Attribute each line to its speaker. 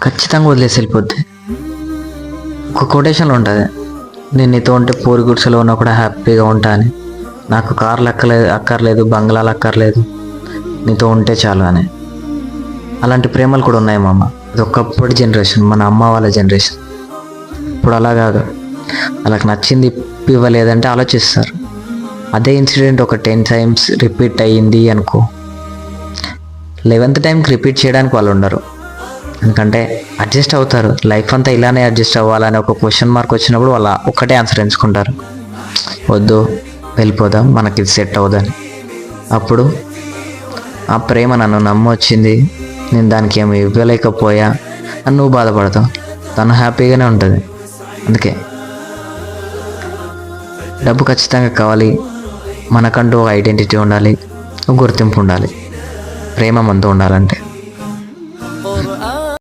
Speaker 1: ఖచ్చితంగా వదిలేసి వెళ్ళిపోద్ది. ఒక కొటేషన్లో ఉంటుంది, నేను నీతో ఉంటే పూరి గుడిసెలో ఉన్నా కూడా హ్యాపీగా ఉంటా అని. నాకు కార్లు అక్కర్లేదు, బంగ్లాలు అక్కర్లేదు, నీతో ఉంటే చాలు అని. అలాంటి ప్రేమలు కూడా ఉన్నాయి మామ. అది ఒకప్పటి జనరేషన్, మన అమ్మ వాళ్ళ జనరేషన్. ఇప్పుడు అలా కాదు. వాళ్ళకి నచ్చింది ఇవ్వలేదంటే ఆలోచిస్తారు. అదే ఇన్సిడెంట్ ఒక 10 times రిపీట్ అయ్యింది అనుకో, 11th టైంకి రిపీట్ చేయడానికి వాళ్ళు ఉండరు. ఎందుకంటే అడ్జస్ట్ అవుతారు. లైఫ్ అంతా ఇలానే అడ్జస్ట్ అవ్వాలని ఒక క్వశ్చన్ మార్క్ వచ్చినప్పుడు వాళ్ళ ఒక్కటే ఆన్సర్ ఎంచుకుంటారు, వద్దు వెళ్ళిపోదాం, మనకి ఇది సెట్ అవ్వదని. అప్పుడు ఆ ప్రేమ నన్ను నమ్మొచ్చింది, నేను దానికి ఏమి ఇవ్వలేకపోయా అని నువ్వు బాధపడతావు, తను హ్యాపీగానే ఉంటుంది. అందుకే డబ్బు ఖచ్చితంగా కావాలి, మనకంటూ ఒక ఐడెంటిటీ ఉండాలి, ఒక గుర్తింపు ఉండాలి, ప్రేమ మనతో ఉండాలంటే.